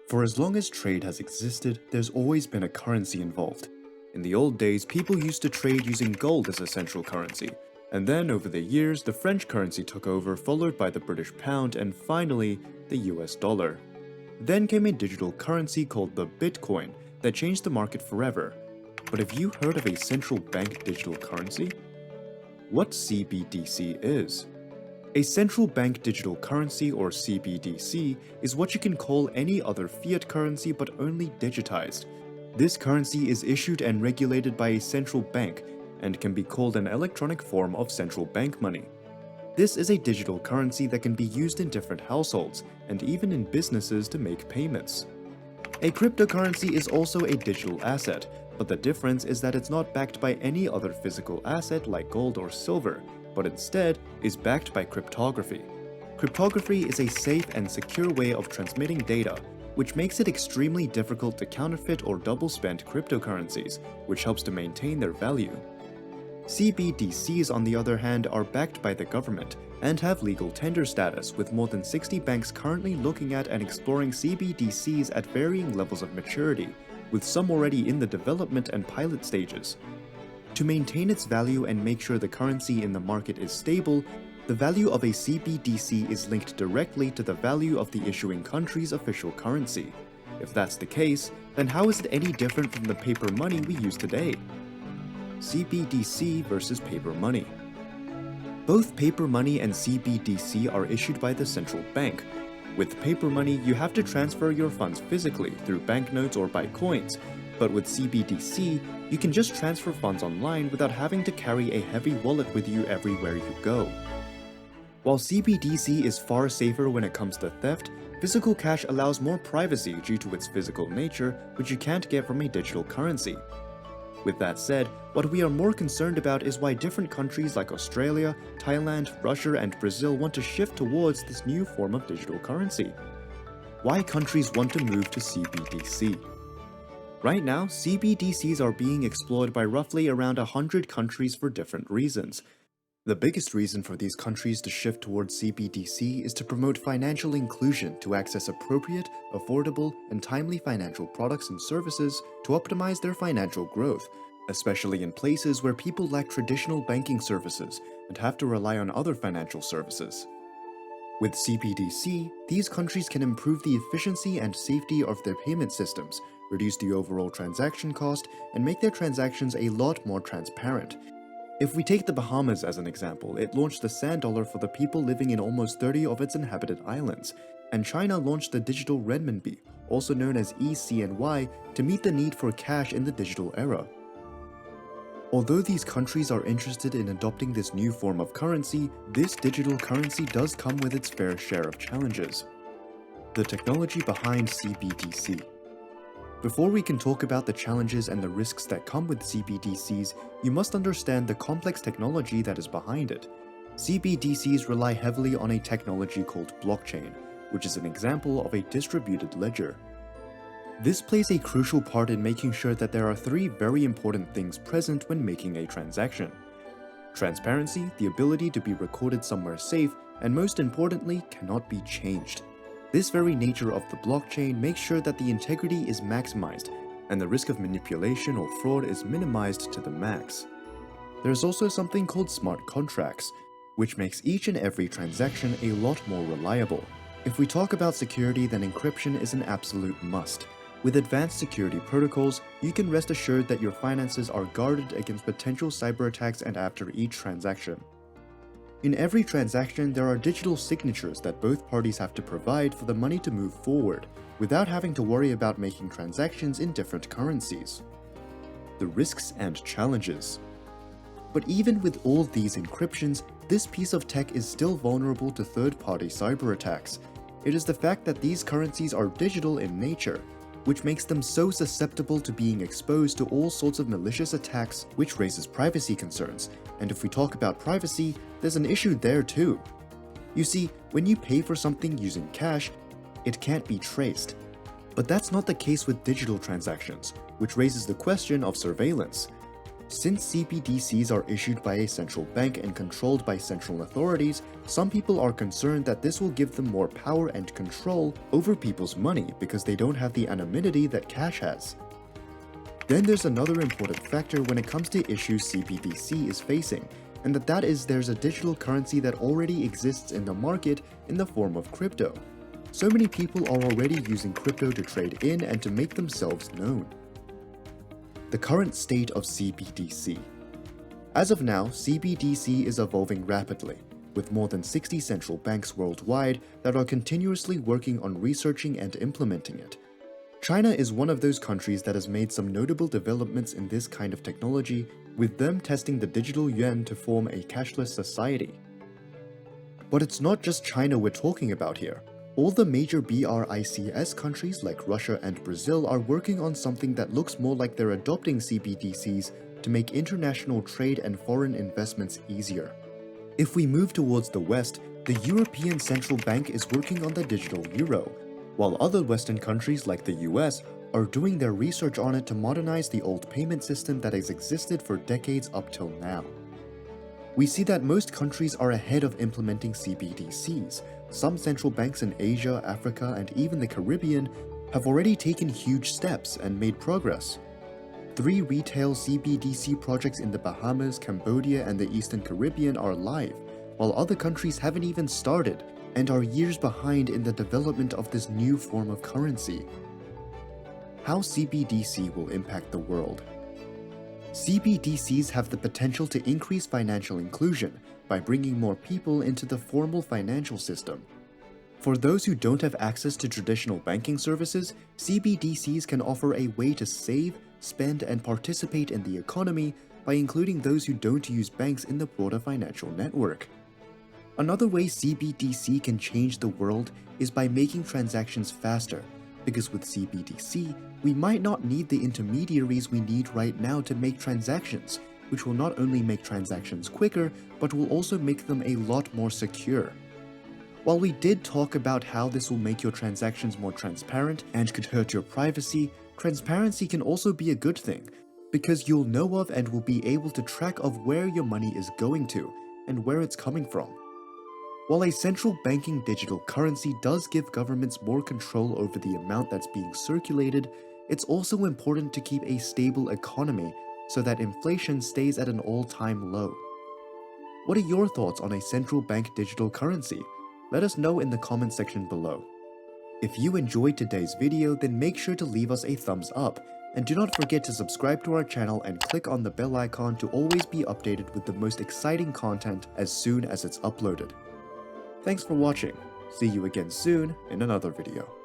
For as long as trade has existed, there's always been a currency involved. In the old days, people used to trade using gold as a central currency, and then over the years, the French currency took over, followed by the British pound, and finally, the US dollar. Then came a digital currency called the Bitcoin that changed the market forever. But have you heard of a central bank digital currency? What CBDC is? A central bank digital currency, or CBDC, is what you can call any other fiat currency but only digitized. This currency is issued and regulated by a central bank and can be called an electronic form of central bank money. This is a digital currency that can be used in different households and even in businesses to make payments. A cryptocurrency is also a digital asset, but the difference is that it's not backed by any other physical asset like gold or silver, but instead is backed by cryptography. Cryptography is a safe and secure way of transmitting data, which makes it extremely difficult to counterfeit or double-spend cryptocurrencies, which helps to maintain their value. CBDCs, on the other hand, are backed by the government and have legal tender status, with more than 60 banks currently looking at and exploring CBDCs at varying levels of maturity, with some already in the development and pilot stages. To maintain its value and make sure the currency in the market is stable, the value of a CBDC is linked directly to the value of the issuing country's official currency. If that's the case, then how is it any different from the paper money we use today? CBDC versus paper money. Both paper money and CBDC are issued by the central bank. With paper money, you have to transfer your funds physically through banknotes or by coins, but with CBDC, you can just transfer funds online without having to carry a heavy wallet with you everywhere you go. While CBDC is far safer when it comes to theft, physical cash allows more privacy due to its physical nature, which you can't get from a digital currency. With that said, what we are more concerned about is why different countries like Australia, Thailand, Russia, and Brazil want to shift towards this new form of digital currency. Why countries want to move to CBDC? Right now, CBDCs are being explored by roughly around 100 countries for different reasons. The biggest reason for these countries to shift towards CBDC is to promote financial inclusion to access appropriate, affordable, and timely financial products and services to optimize their financial growth, especially in places where people lack traditional banking services and have to rely on other financial services. With CBDC, these countries can improve the efficiency and safety of their payment systems, reduce the overall transaction cost, and make their transactions a lot more transparent. If we take the Bahamas as an example, it launched the sand dollar for the people living in almost 30 of its inhabited islands, and China launched the digital renminbi, also known as ECNY, to meet the need for cash in the digital era. Although these countries are interested in adopting this new form of currency, this digital currency does come with its fair share of challenges. The technology behind CBDC. Before we can talk about the challenges and the risks that come with CBDCs, you must understand the complex technology that is behind it. CBDCs rely heavily on a technology called blockchain, which is an example of a distributed ledger. This plays a crucial part in making sure that there are three very important things present when making a transaction: transparency, the ability to be recorded somewhere safe, and most importantly, cannot be changed. This very nature of the blockchain makes sure that the integrity is maximized and the risk of manipulation or fraud is minimized to the max. There's also something called smart contracts, which makes each and every transaction a lot more reliable. If we talk about security, then encryption is an absolute must. With advanced security protocols, you can rest assured that your finances are guarded against potential cyber attacks and after each transaction. In every transaction, there are digital signatures that both parties have to provide for the money to move forward, without having to worry about making transactions in different currencies. The risks and challenges. But even with all these encryptions, this piece of tech is still vulnerable to third-party cyber attacks. It is the fact that these currencies are digital in nature, which makes them so susceptible to being exposed to all sorts of malicious attacks, which raises privacy concerns. And if we talk about privacy, there's an issue there too. You see, when you pay for something using cash, it can't be traced. But that's not the case with digital transactions, which raises the question of surveillance. Since CBDCs are issued by a central bank and controlled by central authorities, some people are concerned that this will give them more power and control over people's money because they don't have the anonymity that cash has. Then there's another important factor when it comes to issues CBDC is facing, and that is there's a digital currency that already exists in the market in the form of crypto. So many people are already using crypto to trade in and to make themselves known. The current state of CBDC. As of now, CBDC is evolving rapidly, with more than 60 central banks worldwide that are continuously working on researching and implementing it. China is one of those countries that has made some notable developments in this kind of technology, with them testing the digital yuan to form a cashless society. But it's not just China we're talking about here. All the major BRICS countries like Russia and Brazil are working on something that looks more like they're adopting CBDCs to make international trade and foreign investments easier. If we move towards the West, the European Central Bank is working on the digital euro, while other Western countries like the US are doing their research on it to modernize the old payment system that has existed for decades up till now. We see that most countries are ahead of implementing CBDCs. Some central banks in Asia, Africa, and even the Caribbean have already taken huge steps and made progress. 3 retail CBDC projects in the Bahamas, Cambodia, and the Eastern Caribbean are live, while other countries haven't even started and are years behind in the development of this new form of currency. How CBDC will impact the world. CBDCs have the potential to increase financial inclusion by bringing more people into the formal financial system. For those who don't have access to traditional banking services, CBDCs can offer a way to save, spend, and participate in the economy by including those who don't use banks in the broader financial network. Another way CBDC can change the world is by making transactions faster, because with CBDC, we might not need the intermediaries we need right now to make transactions, which will not only make transactions quicker, but will also make them a lot more secure. While we did talk about how this will make your transactions more transparent and could hurt your privacy, transparency can also be a good thing, because you'll know of and will be able to track of where your money is going to and where it's coming from. While a central banking digital currency does give governments more control over the amount that's being circulated, it's also important to keep a stable economy so that inflation stays at an all-time low. What are your thoughts on a central bank digital currency? Let us know in the comment section below. If you enjoyed today's video, then make sure to leave us a thumbs up, and do not forget to subscribe to our channel and click on the bell icon to always be updated with the most exciting content as soon as it's uploaded. Thanks for watching. See you again soon in another video.